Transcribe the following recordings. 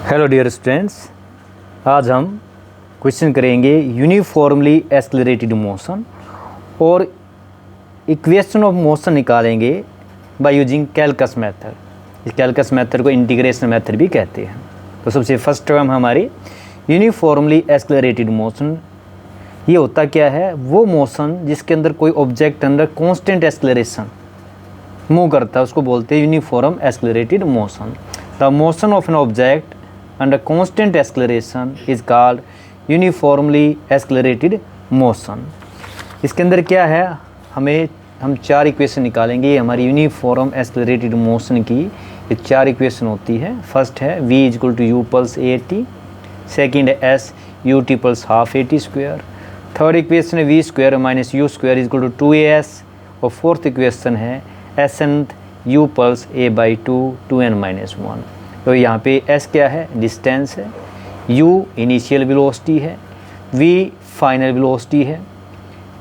Hello dear students, आज हम question करेंगे यूनिफॉर्मली एक्सेलरेटेड मोशन और इक्वेशन ऑफ मोशन निकालेंगे बाय यूजिंग कैलकस मेथड। इस कैलकस मेथड को इंटीग्रेशन मेथड भी कहते हैं। तो सबसे फर्स्ट टर्म हमारी यूनिफॉर्मली एक्सेलरेटेड मोशन। ये होता क्या है? वो मोशन जिसके अंदर कोई ऑब्जेक्ट अंदर कांस्टेंट एक्सेलरेशन मूव करता है उसको बोलते हैं uniform accelerated motion. The motion of an object under constant acceleration is called uniformly accelerated motion। इसके अंदर क्या है, हम चार इक्वेशन निकालेंगे। ये हमारी यूनिफॉर्म एक्सेलरेटेड मोशन की ये चार इक्वेशन होती है। फर्स्ट है v equal to U plus A T, second है S U T plus half A T square, third equation है we square minus you square equal to two A S, और fourth equation है S N U plus A by two N minus one. तो यहाँ पे s क्या है? Distance है, u initial velocity है, v फाइनल वेलोसिटी है,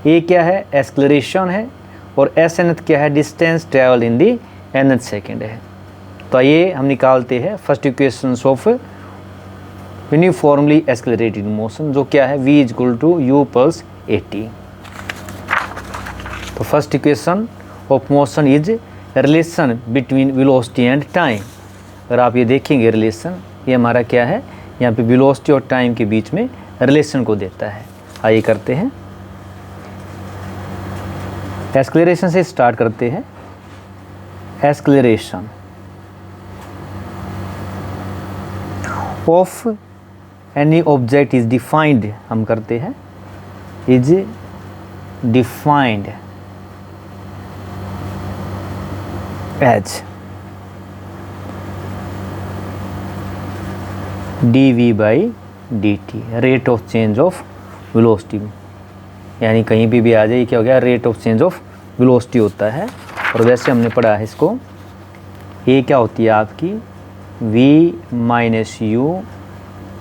a क्या है? एक्सेलरेशन है, और s nth क्या है? Distance travel in the nth second है। तो ये हम निकालते हैं first equation of uniformly accelerated motion, जो क्या है? v equal to U plus A T. तो first equation of motion is relation between velocity and time. अगर आप ये देखेंगे रिलेशन, ये हमारा क्या है? यहाँ पे वेलोसिटी और टाइम के बीच में रिलेशन को देता है। आइए करते हैं, एक्सेलरेशन से स्टार्ट करते हैं। Acceleration of any object is defined, हम करते हैं, is defined as dv by dt, rate of change of velocity. यानी कहीं भी आ जाए, क्या हो गया? Rate of change of velocity होता है। और वैसे हमने पढ़ा है इसको, ये क्या होती है आपकी? v minus U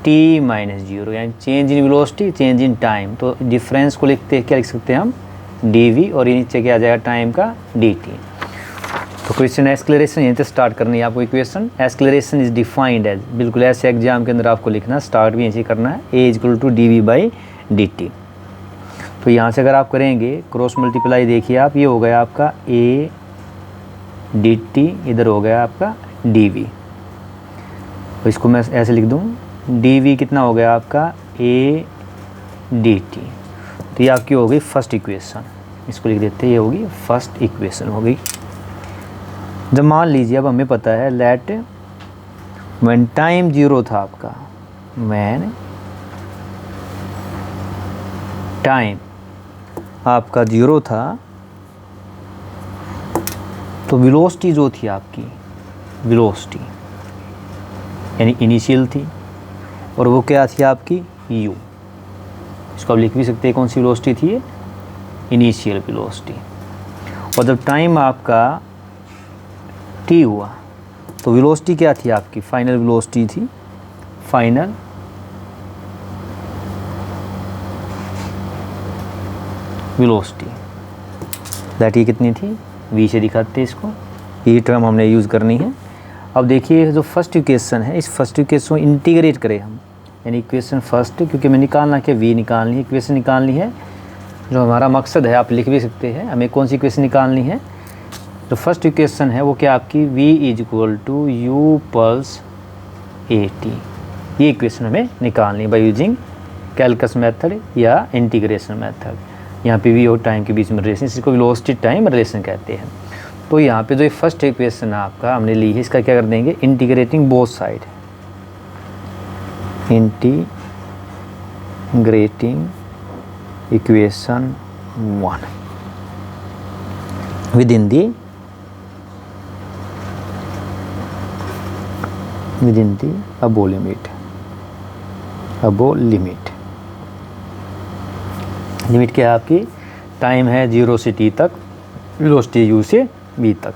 T minus zero, यानी change in velocity change in time. तो डिफरेंस को लिखते हैं, क्या लिख सकते हैं हम? dv, और ये नीचे क्या आ जाएगा? टाइम का dt। तो क्वेश्चन एक्सेलरेशन यहीं से स्टार्ट करनी है आपको। Equation acceleration is defined as, बिल्कुल ऐसे एग्जाम के अंदर आपको लिखना, स्टार्ट भी ऐसे करना है, A equal to D V by D T. तो यहाँ से अगर आप करेंगे क्रॉस मल्टीप्लाई, देखिए आप, ये हो गया आपका ए डी टी, इधर हो गया आपका डी वी। तो इसको मैं ऐसे लिख दूँ, डी वी कितना हो गया आपका? A D T. तो ये आपकी हो गई फर्स्ट इक्वेशन, इसको लिख देते हैं, ये होगी फर्स्ट इक्वेशन हो गई। जब मान लीजिए, अब हमें पता है लेट व्हेन टाइम जीरो था आपका, व्हेन टाइम आपका जीरो था, तो वेलोसिटी जो थी आपकी, वेलोसिटी यानी इनिशियल थी, और वो क्या थी आपकी? u। इसको आप लिख भी सकते हैं, कौन सी वेलोसिटी थी ये? Initial velocity. और जब टाइम आपका t हुआ तो वेलोसिटी क्या थी आपकी? फाइनल वेलोसिटी थी, फाइनल वेलोसिटी। दैट ये कितनी थी? v से दिखाते हैं इसको, ये टर्म हमने यूज़ करनी है। अब देखिए जो फर्स्ट इक्वेशन है, इस फर्स्ट इक्वेशन को इंटीग्रेट करें हम, यानी इक्वेशन फर्स्ट, क्योंकि हमें निकालना क्या? v निकालनी है, इक्वेशन निकालनी है, जो हमारा मकसद है। आप लिख भी सकते हैं, हमें कौन सी इक्वेशन निकालनी है? तो फर्स्ट इक्वेशन है वो क्या आपकी? v is equal to U plus A T. ये इक्वेशन हमें निकालनी है बाय यूजिंग कैलकस मेथड या इंटीग्रेशन मेथड। यहाँ पे v और टाइम के बीच में रिलेशन, इसको वेलोसिटी टाइम रिलेशन कहते हैं। तो यहाँ पे जो ये फर्स्ट इक्वेशन है आपका हमने ली है, इसका क्या कर देंगे? Integrating both side, integrating equation one within the above limit। Limit क्या है आपकी? टाइम है 0 से t तक, वेलोसिटी u से v तक।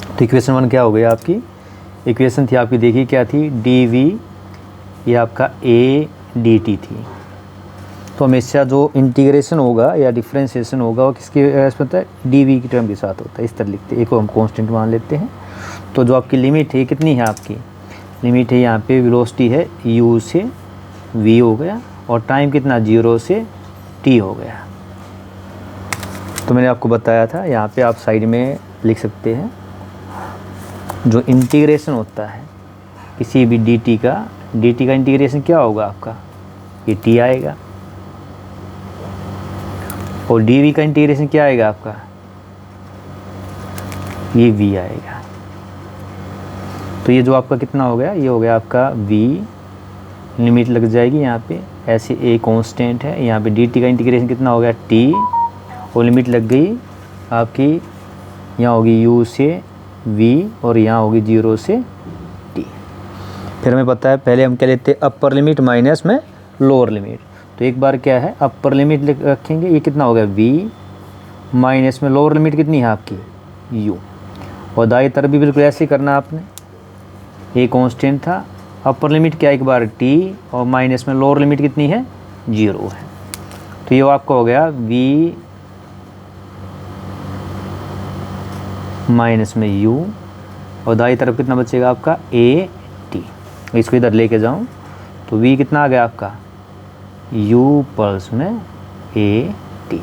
तो इक्वेशन वन क्या हो गई आपकी? इक्वेशन थी आपकी, देखिए क्या थी? dv, ये आपका a dt थी। तो हमेशा जो इंटीग्रेशन होगा या डिफरेंशिएशन होगा वो किसके होता है? dv की टर्म के साथ होता है। इस तरह लिखते हैं, एक को हम कांस्टेंट मान लेते हैं। तो जो आपकी लिमिट है कितनी है आपकी? लिमिट है यहाँ पे, वेलोसिटी है u से v हो गया, और टाइम कितना 0 से t हो गया। तो मैंने आपको बताया था, यहाँ पे आप साइड में लिख सकते हैं, जो इंटीग्रेशन होता है किसी भी dt का इंटीग्रेशन क्या होगा आपका, ये t आएगा, और dv का इंटीग्रेशन क्या आएगा आपका, ये v आएगा। तो ये जो आपका कितना हो गया, ये हो गया आपका v, लिमिट लग जाएगी यहाँ पे, ऐसे a कांस्टेंट है, यहाँ पे dt का इंटीग्रेशन कितना हो गया t, और लिमिट लग गई आपकी, यहाँ होगी u से v और यहाँ होगी 0 से t। फिर हमें पता है, पहले हम क्या लेते हैं, अपर लिमिट माइनस में लोअर लिमिट। तो एक बार क्या है, अपर लिमिट रखेंगे, ये कितना हो गया v, माइनस में लोअर लिमिट कितनी है आपकी u, और दाई तरफ भी बिल्कुल ऐसे ही करना आपने, ये कांस्टेंट था, अपर लिमिट क्या एक बार t, और माइनस में लोअर लिमिट कितनी है 0 है। तो ये आपका हो गया v माइनस में u, और दाई तरफ कितना बचेगा आपका a t। इसको इधर लेके जाऊं तो v कितना आ गया आपका u प्लस में a t,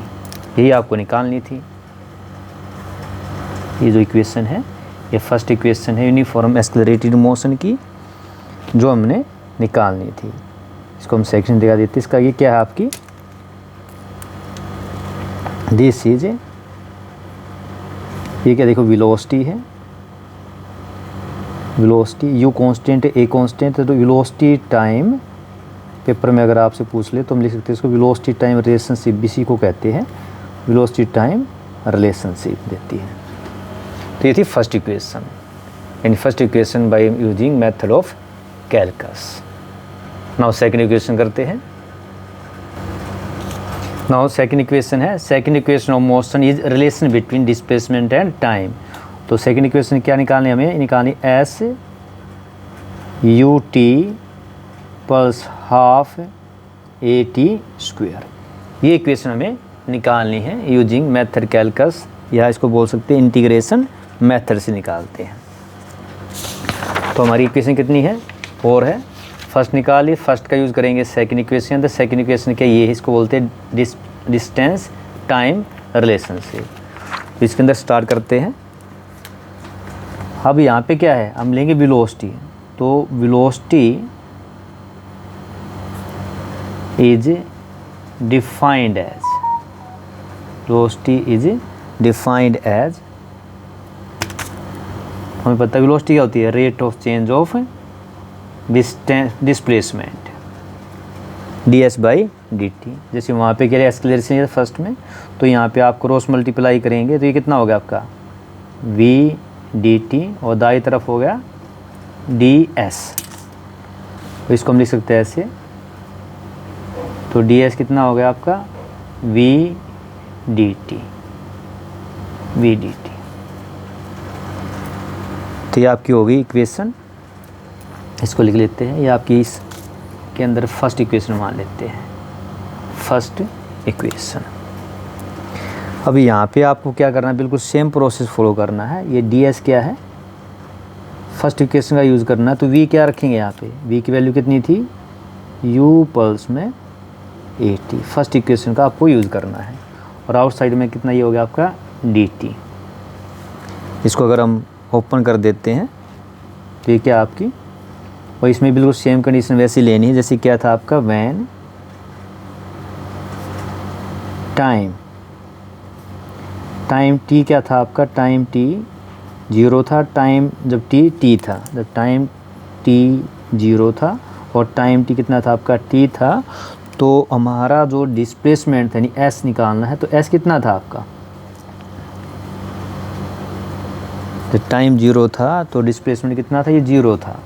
यही आपको निकालनी थी। ये जो इक्वेशन है, ये फर्स्ट इक्वेशन है यूनिफॉर्म एक्सेलरेटेड मोशन की, जो हमने निकालनी थी। इसको हम सेक्शन दिखा देते, इसका ये क्या है आपकी, दिस इज, ये क्या देखो वेलोसिटी है, वेलोसिटी u कांस्टेंट है, a कांस्टेंट है, तो वेलोसिटी टाइम, पेपर में अगर आपसे पूछ ले तो हम लिख सकते हैं इसको वेलोसिटी टाइम रिलेशनशिप, बीसी को कहते हैं वेलोसिटी टाइम रिलेशनशिप देती है। तो ये थी फर्स्ट इक्वेशन, यानी first equation by using method of calculus. Now second equation करते हैं। नाउ सेकंड इक्वेशन है, second equation of motion is relation between displacement and time. तो सेकंड इक्वेशन क्या निकालनी, हमें निकालनी S U T plus half A T square, ये equation हमें निकालनी है यूजिंग मेथड कैलकस, या इसको बोल सकते हैं इंटीग्रेशन मेथड से निकालते हैं। तो हमारी इक्वेशन कितनी है, 4 है। फर्स्ट निकालिए, फर्स्ट का यूज़ करेंगे सेकंड इक्वेशन। तो सेकंड इक्वेशन क्या, ये इसको बोलते हैं डिस्टेंस टाइम रिलेशनशिप। तो इसके अंदर स्टार्ट करते हैं। अब यहाँ पे क्या है, हम लेंगे वेलोसिटी। तो velocity is defined as, velocity is defined as, हमें पता है वेलोसिटी क्या होती है, rate of change of displacement ds by D T. जैसे वहाँ पे क्या है एक्सेलरेशन है फर्स्ट में, तो यहाँ पे आप क्रॉस मल्टीप्लाई करेंगे तो ये कितना हो गया आपका v dt, और दाई तरफ हो गया ds। तो इसको हम लिख सकते हैं ऐसे, तो ds कितना हो गया आपका v dt, तो ये आपकी होगी इक्वेशन। इसको लिख लेते हैं, ये आपकी इसके अंदर फर्स्ट इक्वेशन मान लेते हैं, फर्स्ट इक्वेशन। अब यहाँ पे आपको क्या करना है, बिल्कुल सेम प्रोसेस फॉलो करना है। ये ds क्या है, फर्स्ट इक्वेशन का यूज़ करना है। तो v क्या रखेंगे यहाँ पे, v की वैल्यू कितनी थी u पल्स में at, फर्स्ट इक्वेशन का आपको यूज़ करना है। और आउटसाइड में कितना ये हो गया आपका dt। इसको अगर हम ओपन कर देते हैं तो ये क्या आपकी, और इसमें बिल्कुल सेम कंडीशन वैसी लेनी है जैसे क्या था आपका व्हेन टाइम t क्या था आपका, टाइम t 0 था, टाइम जब t था, जब टाइम t 0 था और टाइम t कितना था आपका t था, तो हमारा जो डिस्प्लेसमेंट था यानी s निकालना है। तो s कितना था आपका, तो टाइम 0 था तो डिस्प्लेसमेंट कितना था, ये 0 था,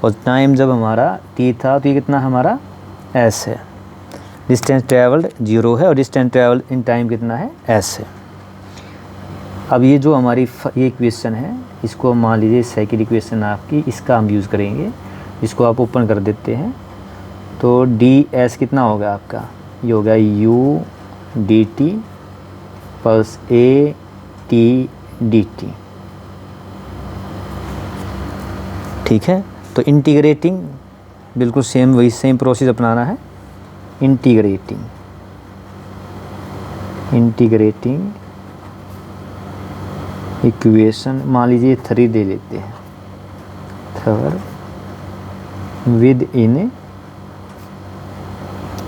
और टाइम जब हमारा t था तो ये कितना हमारा s है। डिस्टेंस ट्रैवल्ड 0 है और डिस्टेंस ट्रैवल्ड इन टाइम कितना है s है। अब ये जो हमारी ये इक्वेशन है, इसको मान लीजिए सेकंड इक्वेशन आपकी, इसका हम यूज़ करेंगे। इसको आप ओपन कर देते हैं तो ds कितना होगा आपका, ये होगा u dt plus a t dt, ठीक है। तो इंटीग्रेटिंग बिल्कुल सेम, वही सेम प्रोसेस अपनाना है। इंटीग्रेटिंग इक्वेशन, मान लीजिए 3 दे लेते हैं, third with in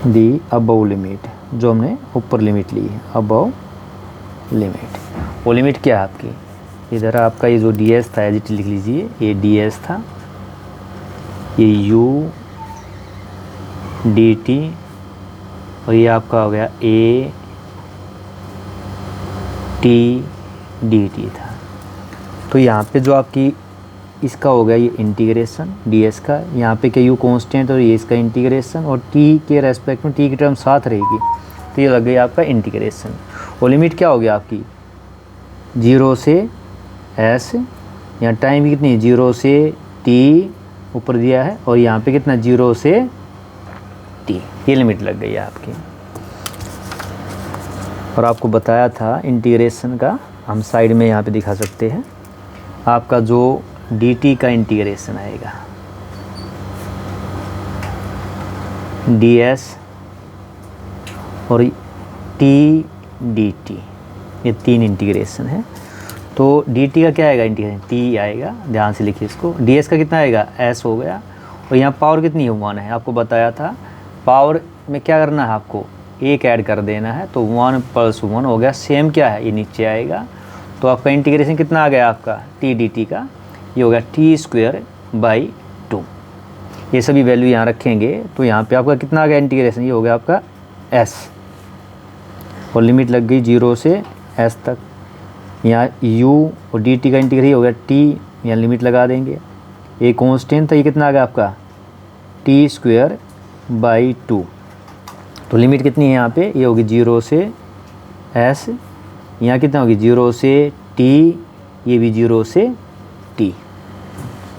the above limit, जो हमने ऊपर लिमिट ली है, अबव लिमिट। वो लिमिट क्या है आपकी, इधर आपका ये जो डी एस था एज लिख लीजिए, ये डी एस था, ये यू डी टी, और ये आपका हो गया ए टी डी टी था। तो यहाँ पे जो आपकी इसका हो गया ये इंटीग्रेशन डी एस का, यहाँ पे क्या यू कांस्टेंट और ये इसका इंटीग्रेशन, और टी के रेस्पेक्ट में टी की टर्म साथ रहेगी, तो ये लग गई आपका इंटीग्रेशन। और लिमिट क्या हो गया आपकी 0 से एस, यहाँ टाइम की कितनी 0 से टी ऊपर दिया है, और यहाँ पे कितना 0 से टी, ये लिमिट लग गई है आपकी। और आपको बताया था इंटीग्रेशन का, हम साइड में यहाँ पे दिखा सकते हैं, आपका जो dt का इंटीग्रेशन आएगा ds और t dt, ये 3 इंटीग्रेशन है। तो dt का क्या आएगा इंटीग्रेशन, t आएगा, ध्यान से लिखिए इसको। ds का कितना आएगा s हो गया, और यहाँ पावर कितनी है 1 है, आपको बताया था। पावर में क्या करना है आपको, 1 ऐड कर देना है, तो 1 + 1 हो गया, सेम क्या है ये नीचे आएगा। तो आपका इंटीग्रेशन कितना आ गया आपका टी डी टी का, ये हो गया t²/2। ये सभी वैल्यू यहाँ रखेंगे, तो यहाँ पे आपका कितना आ गया इंटीग्रेशन, ये हो गया आपका s, और लिमिट लग गई 0 से s तक। यहाँ u और dt का इंटीग्रेशन हो गया t, यहाँ लिमिट लगा देंगे। ये कांस्टेंट था, ये कितना आ गया आपका t²/2। तो लिमिट कितनी है यहाँ पे, ये होगी 0 से s, यहाँ कितना होगी 0 से t, ये भी 0 से t।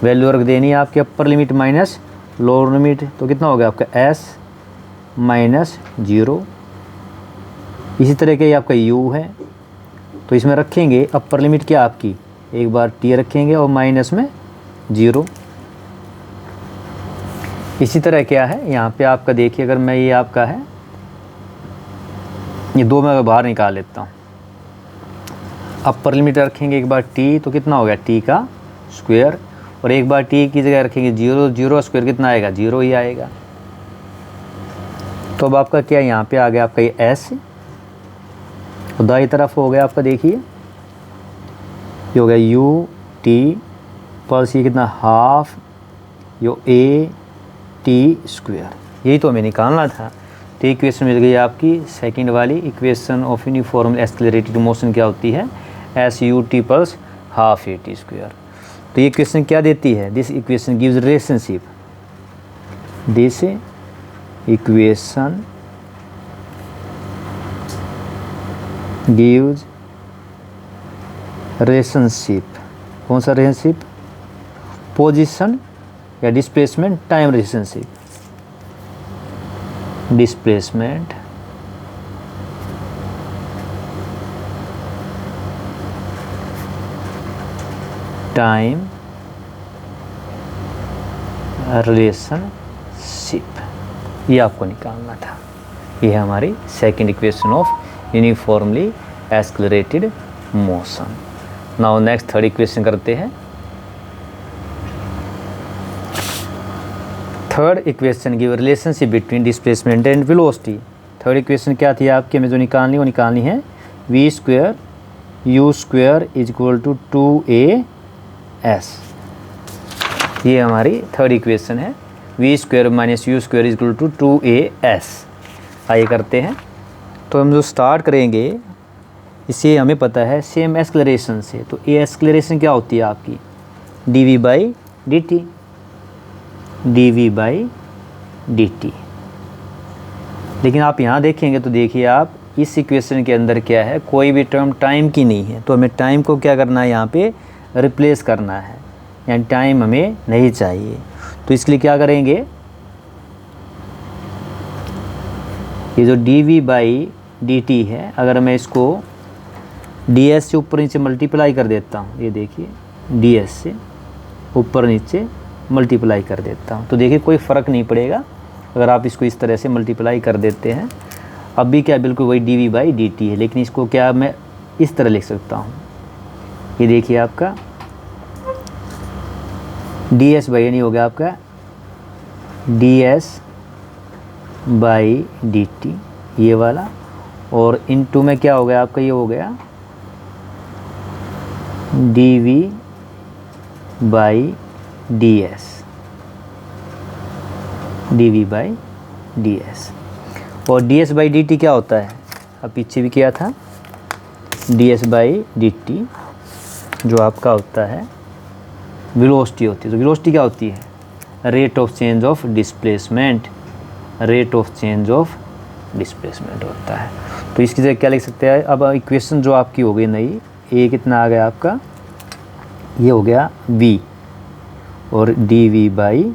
वैल्यू रख देनी है आपके अपर लिमिट माइनस लोअर लिमिट, तो कितना हो गया आपका s - 0। इसी तरह के आपका u है, तो इसमें रखेंगे अपर लिमिट क्या आपकी, एक बार t रखेंगे और माइनस में 0। इसी तरह क्या है यहाँ पे आपका, देखिए अगर मैं ये आपका है, ये 2 मैं बाहर निकाल लेता हूँ, अपर लिमिट रखेंगे एक बार t, तो कितना हो गया t का स्क्वायर, और एक बार t की जगह रखेंगे 0, 0 स्क्वायर कितना आएगा 0 ही आएगा। तो अब आपका क्या यहाँ पे आ गया आपका ये s, और दाई तरफ हो गया आपका, देखिए ये हो गया u t प्लस ये कितना half yo a t square, यही तो हमें निकालना था। तो इक्वेशन मिल गई आपकी सेकंड वाली, equation of uniform accelerated motion क्या होती है, S U T plus half A T square. तो ये क्वेश्चन क्या देती है, this equation gives relationship, this equation gives relationship, कौन सा रिलेशनशिप, पोजीशन या displacement time relationship, displacement time relationship, ये आपको निकालना था। ये है हमारी second equation of uniformly accelerated motion. Now next third equation करते हैं। Third equation give relationship between displacement and velocity. Third equation क्या थी आपकी, हमें जो निकालनी वो निकालनी है v² u² = 2as। ये हमारी थर्ड इक्वेशन है, v² - u² = 2as। आइए करते हैं। तो हम जो स्टार्ट करेंगे, इसे हमें पता है सेम एक्सेलरेशन से, तो ये एक्सेलरेशन क्या होती है आपकी dv/dt, dv/dt। लेकिन आप यहाँ देखेंगे तो देखिए आप इस इक्वेशन के अंदर क्या है, कोई भी टर्म टाइम की नहीं है, तो हमें टाइम को क्या करना है यहाँ पे रिप्लेस करना है, यानी टाइम हमें नहीं चाहिए। तो इसके लिए क्या करेंगे, ये जो dv/dt है, अगर मैं इसको ds से ऊपर नीचे मल्टीप्लाई कर देता हूँ, ये देखिए ds से ऊपर नीचे मल्टीप्लाई कर देता हूँ। तो देखिए कोई फ़र्क नहीं पड़ेगा अगर आप इसको इस तरह से मल्टीप्लाई कर देते हैं। अब भी क्या बिल्कुल वही dv/dt है, लेकिन इसको क्या मैं इस तरह लिख सकता हूँ। ये देखिए आपका ds/, हो गया आपका ds/dt ये वाला, और इनटू में क्या हो गया आपका, ये हो गया dv/ds। और ds/dt क्या होता है, अब पीछे भी किया था। ds/dt जो आपका होता है वेलोसिटी होती है। तो वेलोसिटी क्या होती है, rate of change of displacement, rate of change of displacement होता है। तो इसकी जगह क्या लिख सकते हैं, अब इक्वेशन जो आपकी हो गई नई, ए कितना आ गया आपका, ये हो गया v, और dv/ds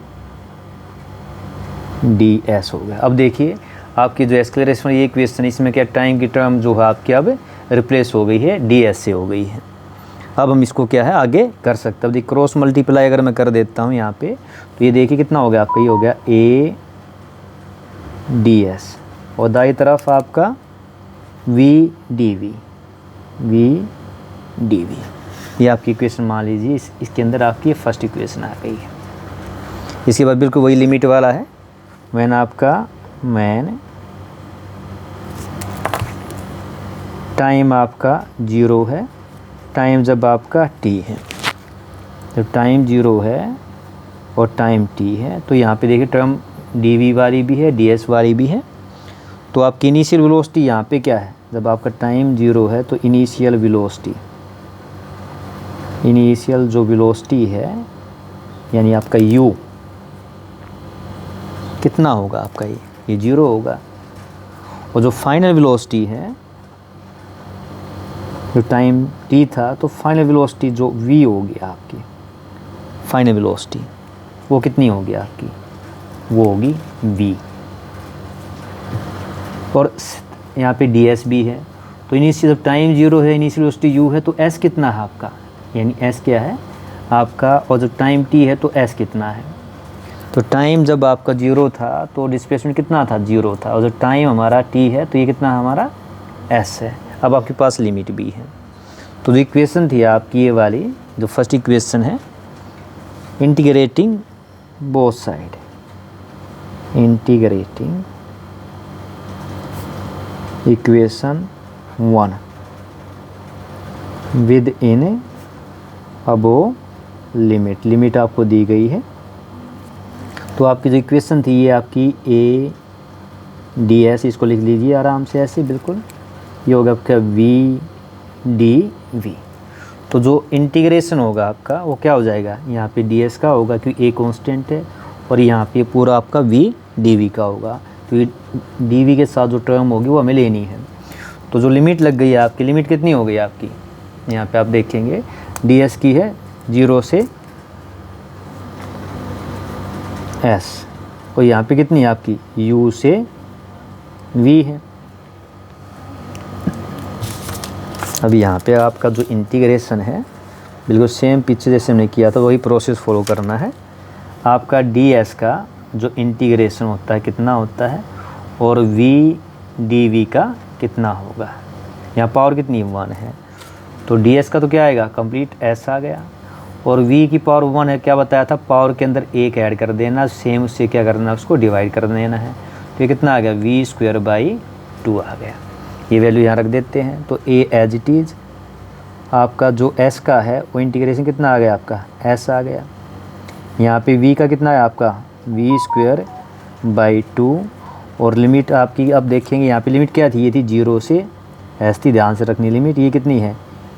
हो गया। अब देखिए आपकी जो एक्सेलरेशन ये इक्वेशन, इसमें क्या टाइम की टर्म जो है आपकी अब रिप्लेस हो गई है, ds से हो गई है। अब हम इसको क्या है आगे कर सकते हैं। अब देखिए क्रॉस मल्टीप्लाई अगर मैं कर देता हूँ यहाँ पे, तो ये देखिए कितना हो गया आपका, ये हो गया a ds, और दाई तरफ आपका v dv, ये आपकी इक्वेशन मान लीजिए। इसके अंदर आपकी फर्स्ट इक्वेशन आ गई है। इसके बाद बिल्कुल वही लिमिट वाला है, मैन टाइम आपका 0 है, टाइम जब आपका t है, जब टाइम 0 है और टाइम t है, तो यहाँ पे देखिए टर्म dv वाली भी है, ds वाली भी है। तो आपकी इनिशियल वेलोसिटी यहाँ पे क्या है, जब आपका टाइम 0 है तो इनिशियल वेलोसिटी, इनिशियल जो वेलोसिटी है यानी आपका u कितना होगा आपका, ये 0 होगा। और जो फाइनल वेलोसिटी है, जो टाइम t था, तो फाइनल वेलोसिटी जो v होगी आपकी, फाइनल वेलोसिटी वो कितनी होगी आपकी, वो होगी v। और यहाँ पे ds भी है। तो इनिशियल जब टाइम 0 है, इनिशियल वेलोसिटी u है, तो s कितना है आपका, यानी s क्या है आपका, और जब टाइम t है तो s कितना है। तो टाइम जब आपका 0 था तो डिस्प्लेसमेंट कितना था, 0 था, और जब टाइम हमारा t है तो ये कितना हमारा s है। अब आपके पास लिमिट भी है। तो जो इक्वेशन थी आपकी ये वाली, जो फर्स्ट इक्वेशन है, integrating both side, integrating equation 1 with in above limit, limit आपको दी गई है। तो आपकी जो इक्वेशन थी ये आपकी a ds, इसको लिख लीजिए आराम से ऐसे बिल्कुल, ये होगा आपका v dv। तो जो इंटीग्रेशन होगा आपका वो क्या हो जाएगा, यहाँ पे ds का होगा क्योंकि a कांस्टेंट है, और यहाँ पे पूरा आपका v dv का होगा। तो ये dv के साथ जो टर्म होगी वो हमें लेनी है। तो जो लिमिट लग गई है आपकी, लिमिट कितनी हो गई आपकी, यहाँ पे आप देखेंगे ds की है 0 से s, और यहाँ पे कितनी है आपकी, u से v है। अब यहाँ पे आपका जो इंटीग्रेशन है बिल्कुल सेम पीछे जैसे हमने किया था वही प्रोसेस फॉलो करना है। आपका ds का जो इंटीग्रेशन होता है कितना होता है, और v dv का कितना होगा। यहाँ पावर कितनी 1 है, तो ds का तो क्या आएगा, कंप्लीट s आ गया, और v की पावर 1 है, क्या बताया था, पावर के अंदर 1 ऐड कर देना, सेम उससे क्या करना है, उसको डिवाइड कर देना है। तो ये कितना आ गया, v²/2 आ गया। ये वैल्यू यहाँ रख देते हैं। तो a एज इट इज़ आपका जो s का है वो इंटीग्रेशन कितना आ गया आपका, s आ गया। यहाँ पे v का कितना है आपका, v²/2, और लिमिट आपकी अब देखेंगे यहाँ पे लिमिट क्या थी, ये थी 0 से s थी, ध्यान से रखनी लिमिट, ये कितनी है,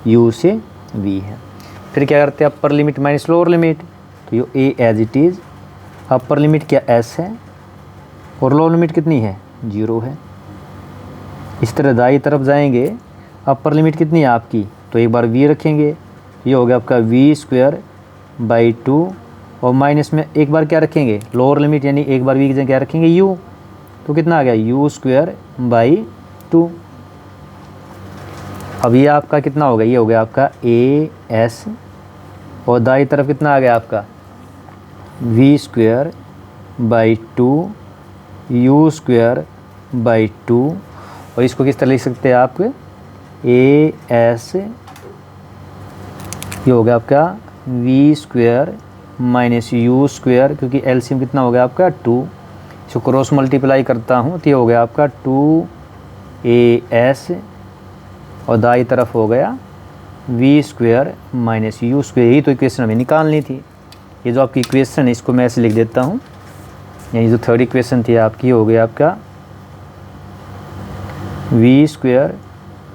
u से v है। फिर क्या करते हैं, upper limit minus lower limit, तो ये a as it is, upper limit क्या s है, और लोअर लिमिट कितनी है, 0 है। इस तरह दाई तरफ जाएंगे, अपर लिमिट कितनी है आपकी, तो एक बार v रखेंगे, ये हो गया आपका v²/2, और माइनस में एक बार क्या रखेंगे, लोअर लिमिट, यानी एक बार v की जगह क्या रखेंगे, u, तो कितना आ गया, u²/2। अब ये आपका कितना हो गया, ये हो गया आपका as, और दाई तरफ कितना आ गया आपका we square by 2 U square by 2, और इसको किस तरह लिख सकते हैं आप, ए एस, ये हो गया आपका we square minus you square, क्योंकि एलसीएम कितना हो गया आपका 2, इसको क्रॉस मल्टीप्लाई करता हूँ तो ये हो गया आपका 2as, और दाई तरफ हो गया V square minus you square. यही तो इक्वेशन हमें निकालनी थी। ये जो आपकी इक्वेशन है इसको मैं ऐसे लिख देता हूँ, यानी जो थर्ड इक्वेशन थी आपकी हो गया आपका we square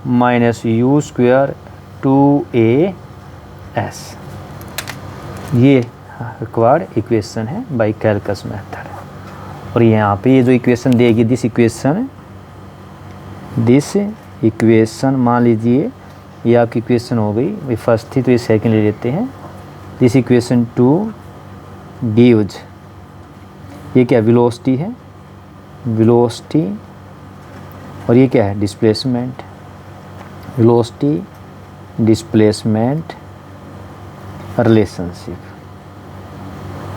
minus you square 2as, ये रिक्वायर्ड इक्वेशन है बाई कैलकुलस मेथड। और यहाँ पे ये जो इक्वेशन देगी दिस इक्वेशन मान लीजिए ये आपकी इक्वेशन हो गई, ये फर्स्ट थी तो ये सेकंड ले लेते हैं। दिस इक्वेशन 2 ड्यूज, ये क्या वेलोसिटी है, वेलोसिटी, और ये क्या है डिस्प्लेसमेंट, वेलोसिटी डिस्प्लेसमेंट रिलेशनशिप।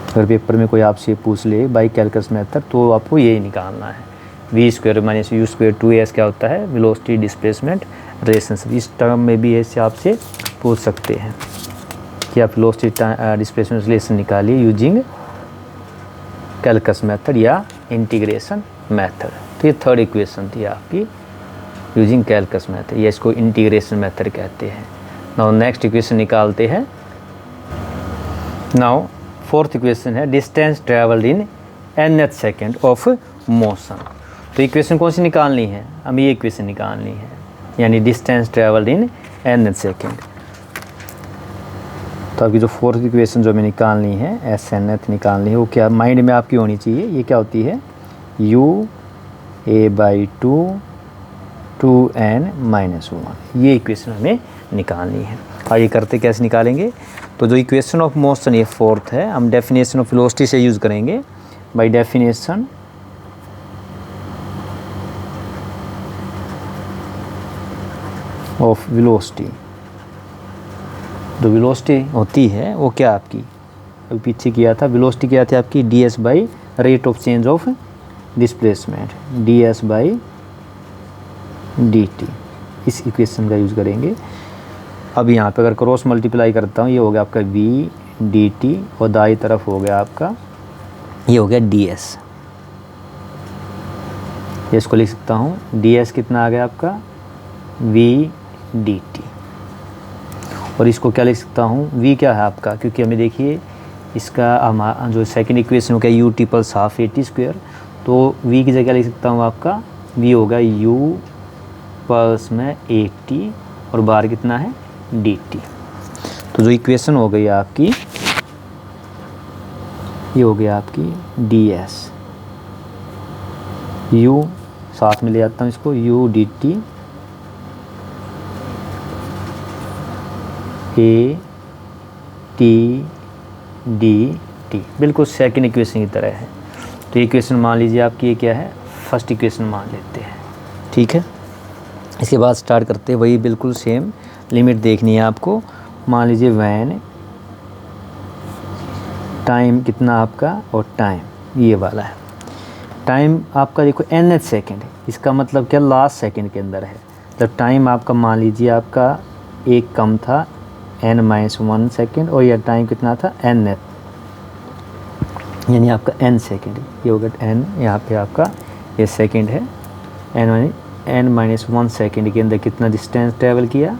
अगर पेपर में कोई आपसे पूछ ले बाई कैलकुलस मेथड तो आपको यही निकालना है, we square minus you square 2as क्या होता है, वेलोसिटी डिस्प्लेसमेंट रिलेशनशिप। इस टर्म में भी ऐसे आपसे पूछ सकते हैं कि आप वेलोसिटी डिस्प्लेसमेंट रिलेशन निकालिए यूजिंग कैलकुलस मेथड या इंटीग्रेशन मेथड। तो ये थर्ड इक्वेशन थी आपकी यूजिंग कैलकुलस मेथड, या इसको इंटीग्रेशन मेथड कहते हैं। नाउ नेक्स्ट इक्वेशन निकालते हैं। नाउ फोर्थ इक्वेशन है distance travelled in nth second of motion. तो इक्वेशन कौन सी निकालनी है, हमें ये इक्वेशन निकालनी है, यानी distance travelled in nth second. तो आपकी जो फोर्थ इक्वेशन जो हमें निकालनी है SNth निकालनी है, वो क्या माइंड में आपकी होनी चाहिए, ये क्या होती है u a by 2 2n minus 1, ये इक्वेशन हमें निकालनी है। और ये करते कैसे निकालेंगे, तो जो इक्वेशन ऑफ मोशन ये फोर्थ है, हम डेफिनेशन ऑफ वेलोसिटी से यूज़ करेंगे। बाय डेफिनेशन ऑफ वेलोसिटी, जो वेलोसिटी होती है वो क्या आपकी अभी पीछे किया था, वेलोसिटी क्या थी आपकी ds by rate of change of displacement, ds by dt, इस इक्वेशन का यूज़ करेंगे। अब यहाँ पे अगर क्रॉस मल्टीप्लाई करता हूँ, ये हो गया आपका v dt, और दाई तरफ हो गया आपका ये हो गया ds। ये इसको लिख सकता हूँ ds कितना आ गया आपका v dt, और इसको क्या लिख सकता हूँ v क्या है आपका, क्योंकि हमें देखिए इसका हमारा जो सेकंड इक्वेशन हो गया u t plus half a t square, तो v की जगह लिख सकता हूँ आपका v होगा u प्लस में a t, और बाहर कितना है dt। तो जो इक्वेशन हो गई आपकी ये हो गया आपकी ds, u साथ में ले जाता हूँ इसको u dt a t d t, बिल्कुल सेकंड इक्वेशन की तरह है। तो इक्वेशन मान लीजिए आपकी ये क्या है, फर्स्ट इक्वेशन मान लेते हैं, ठीक है। इसके बाद स्टार्ट करते हैं, वही बिल्कुल सेम लिमिट देखनी है आपको। मान लीजिए वैन टाइम कितना आपका, और टाइम ये वाला है, टाइम आपका देखो nth सेकेंड, इसका मतलब क्या लास्ट सेकेंड के अंदर है। जब टाइम आपका मान लीजिए आपका एक कम था n-1 सेकेंड, और यह टाइम कितना था nth, यानी आपका n सेकेंड, ये होगा n, यहाँ पे आपका ये सेकेंड है, n-1 सेकेंड के अंदर कितना डिस्टेंस ट्रेवल किया,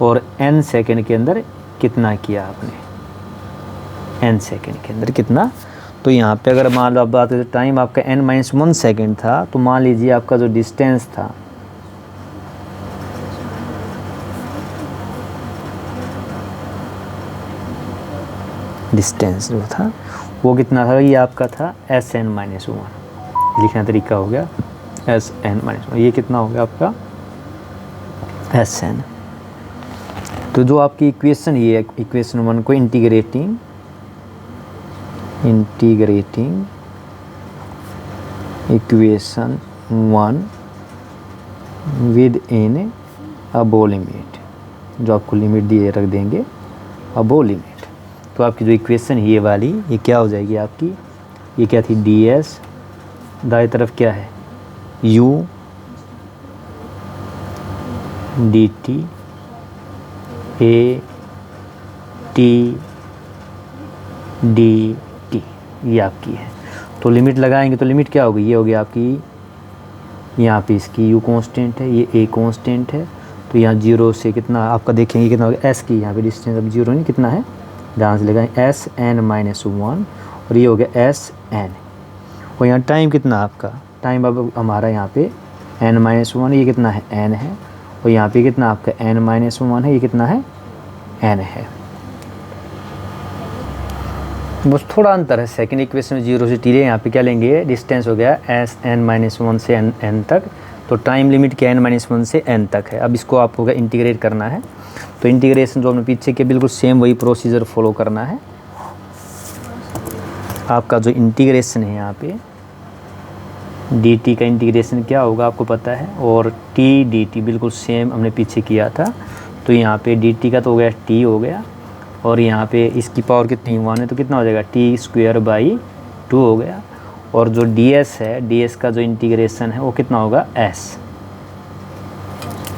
और n सेकेंड के अंदर कितना किया आपने, n सेकेंड के अंदर कितना। तो यहाँ पे अगर मान लो आप बात करें टाइम आपका n-1 सेकेंड था, तो मान लीजिए आपका जो डिस्टेंस था डिस्टेंस जो था वो कितना था, ये आपका था Sn-1, लिखना तरीका हो गया Sn-1, ये कितना हो गया आपका Sn। तो जो आपकी इक्वेशन ये है इक्वेशन 1 को integrating equation 1 with in above limit, जो आपको लिमिट दिए रख देंगे अबो लिमिट। तो आपकी जो इक्वेशन है ये वाली, ये क्या हो जाएगी आपकी, ये क्या थी, डी एस, दाएं तरफ क्या है u D T A T D T, ये आपकी है। तो लिमिट लगाएंगे तो लिमिट क्या होगी, ये होगी आपकी, यहाँ पे इसकी u कांस्टेंट है, ये a कांस्टेंट है, तो यहाँ 0 से कितना आपका देखेंगे कितना होगा, s की यहाँ पे डिस्टेंस अब 0 नहीं, कितना है, ध्यान से लगाएं, एस एन माइनस 1, और ये हो गया एस एन। और यहाँ टाइम कितना आपका, टाइम अब हमारा यहाँ पे n माइनस 1, ये कितना है, n है, और यहाँ पे कितना आपका n माइनस 1 है, ये कितना है, n है। बस थोड़ा अंतर है, सेकंड इक्वेशन में 0 से t ले, यहाँ पे क्या लेंगे, डिस्टेंस हो गया एस एन माइनस 1 से n तक, तो टाइम लिमिट क्या n माइनस 1 से n तक है। अब इसको आपको इंटीग्रेट करना है, तो इंटीग्रेशन जो हमने पीछे के बिल्कुल सेम वही प्रोसीजर फॉलो करना है। आपका जो इंटीग्रेशन है यहाँ पे dt का इंटीग्रेशन क्या होगा आपको पता है, और t dt बिल्कुल सेम हमने पीछे किया था। तो यहाँ पे dt का तो हो गया t हो गया, और यहाँ पे इसकी पावर कितनी 1 है, तो कितना हो जाएगा t स्क्वायर बाई 2 हो गया। और जो ds है, ds का जो इंटीग्रेशन है वो कितना होगा s,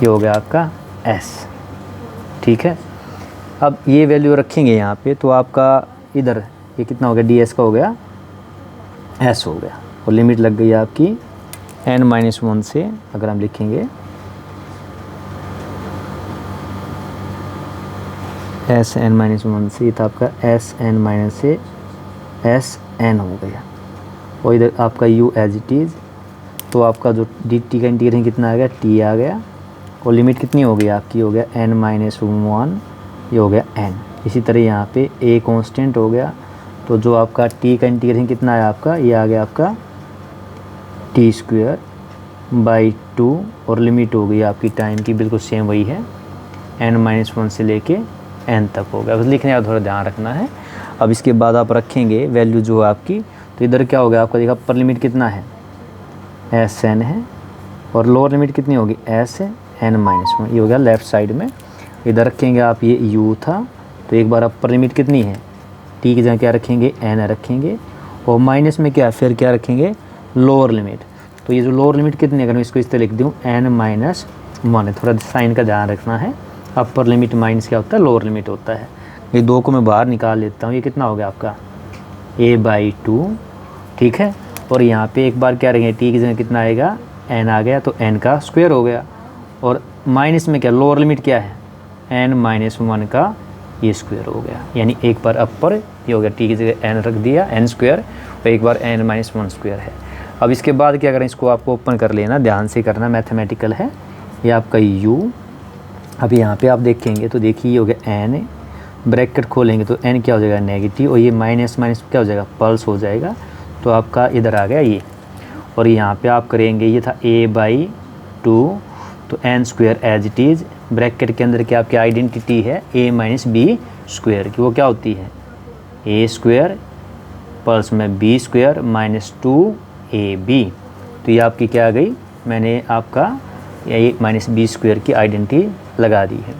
ये हो गया आपका s, ठीक है। अब ये वैल्यू रखेंगे यहाँ पे, तो आपका इधर ये कितना हो गया, ds का हो गया s हो गया, और लिमिट लग गई आपकी n माइनस 1 से, अगर हम लिखेंगे एस एन माइनस 1 से, ये था आपका एस एन माइनस से एस एन हो गया, और इधर आपका u एज इट इज़, तो आपका जो डी टी का इंटीग्रेशन कितना आ गया, t आ गया, और लिमिट कितनी हो गई आपकी, हो गया n माइनस 1, ये हो गया n। इसी तरह यहाँ पे a कांस्टेंट हो गया, तो जो आपका t का इंटीग्रेशन कितना है आपका, ये आ गया आपका t स्क्वायर बाई 2, और लिमिट हो गई आपकी टाइम की बिल्कुल सेम वही है, n माइनस 1 से लेके n तक हो गया। बस लिखने का थोड़ा ध्यान रखना है। अब इसके बाद आप रखेंगे वैल्यू जो है आपकी, तो इधर क्या हो गया आपका, देखा अपर लिमिट कितना है, एस एन है, और लोअर लिमिट कितनी होगी, एस एन माइनस 1, ये हो गया लेफ़्ट साइड में। इधर रखेंगे आप, ये u था, तो एक बार अपर लिमिट कितनी है, t की जगह क्या रखेंगे, n रखेंगे, और माइनस में क्या, फिर क्या रखेंगे, लोअर लिमिट। तो ये जो लोअर लिमिट कितनी है, अगर मैं इसको इस तरह लिख दूँ n माइनस 1 है, थोड़ा साइन का ध्यान रखना है, अपर लिमिट माइनस क्या होता है, लोअर लिमिट होता है। ये 2 को मैं बाहर निकाल लेता हूँ, ये कितना हो गया आपका a बाई 2, ठीक है। और यहाँ पे एक बार क्या रखेंगे, t की जगह कितना आएगा, n आ गया, तो n का स्क्वायर हो गया, और माइनस में क्या, लोअर लिमिट क्या है, n माइनस 1 का ये स्क्वायर हो गया, यानी एक बार अपर ये हो गया, t की जगह n रख दिया, n स्क्वायर, और एक बार n माइनस 1 स्क्वायर है। अब इसके बाद क्या करें, इसको आपको ओपन कर लेना, ध्यान से करना, मैथमेटिकल है ये आपका u। अब यहाँ पे आप देखेंगे तो देखिए ये हो गया n, ब्रैकेट खोलेंगे तो n क्या हो जाएगा, नेगेटिव, और ये माइनस माइनस क्या हो जाएगा, प्लस हो जाएगा, तो आपका इधर आ गया ये। और यहाँ पे आप करेंगे, ये था a बाई 2, तो n square as it is, bracket के अंदर क्या आपकी आइडेंटिटी है a माइनस बी स्क्वायर की, वो क्या होती है, a स्क्वायर प्लस में b स्क्वायर माइनस 2ab, तो ये आपकी क्या आ गई, मैंने आपका ये माइनस बी स्क्वायर की आइडेंटिटी लगा दी है।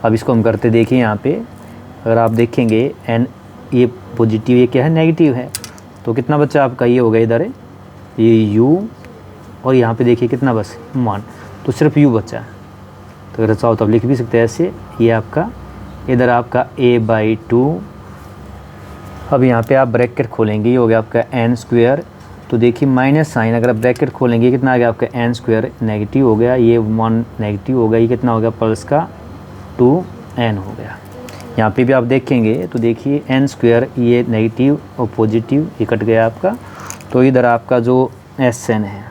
अब इसको हम करते देखिए, यहाँ पे अगर आप देखेंगे n ये पॉजिटिव, ये क्या है, नेगेटिव है, तो कितना बच्चा आपका, ये हो गया इधर ये u, और यहाँ पे देखिए कितना बस 1, तो सिर्फ u बचा। तो अगर चाहो तो आप लिख भी सकते हैं ऐसे, ये आपका इधर आपका a बाई 2। अब यहाँ पे आप ब्रैकेट खोलेंगे, ये हो गया आपका n स्क्वायर, तो देखिए माइनस साइन, अगर आप ब्रैकेट खोलेंगे कितना आ गया आपका n स्क्वायर, नेगेटिव हो गया, ये 1 नेगेटिव हो गया, ये कितना हो गया, प्लस का 2n हो गया। यहाँ पे भी आप देखेंगे तो देखिए n स्क्वायर, ये नेगेटिव और पॉजिटिव ये कट गया आपका, तो इधर आपका जो एस एन है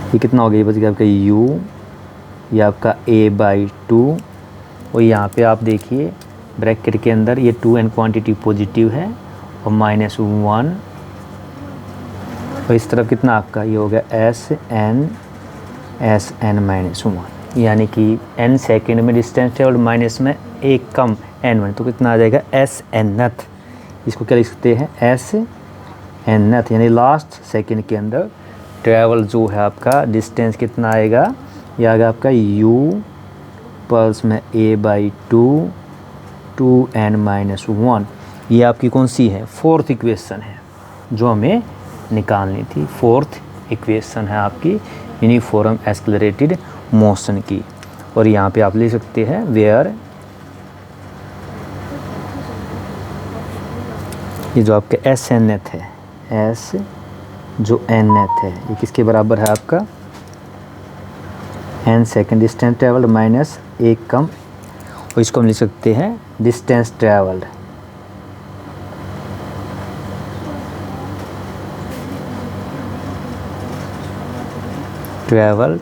ये कितना हो गया, ये बच गया आपका u, ये आपका a बाई 2, और यहाँ पे आप देखिए ब्रैकेट के अंदर ये 2n क्वांटिटी पॉजिटिव है, और माइनस 1, और इस तरफ कितना आपका ये हो गया एस एन माइनस 1, यानी कि n सेकेंड में डिस्टेंस है और माइनस में एक कम n1, तो कितना आ जाएगा एस एन नथ। इसको क्या लिख सकते हैं, एस एन नथ, यानी लास्ट सेकेंड के अंदर ट्रैवल जो है आपका डिस्टेंस कितना आएगा, ये आएगा आपका u पल्स में a/2 2n-1, ये आपकी कौन सी है, फोर्थ इक्वेशन है जो हमें निकालनी थी। फोर्थ इक्वेशन है आपकी यूनिफॉर्म एक्सेलरेटेड मोशन की। और यहाँ पे आप ले सकते हैं वेयर ये जो आपका एस एन एथ है, एस जो एन एथ है ये किसके बराबर है आपका, N second distance travelled minus एक कम, और इसको हम लिख सकते हैं distance travelled. Travelled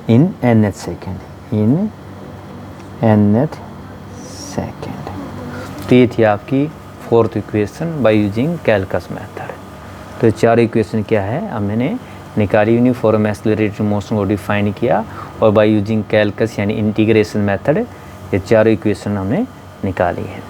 in nth second, in nth second. तो ये थी आपकी fourth equation by using calculus method. तो चार इक्वेशन क्या है, हमने निकाली, यूनिफॉर्म एक्सेलरेटेड मोशन को डिफाइन किया, और बाय यूजिंग कैलकस यानी इंटीग्रेशन मेथड ये चारों इक्वेशन हमने निकाली है।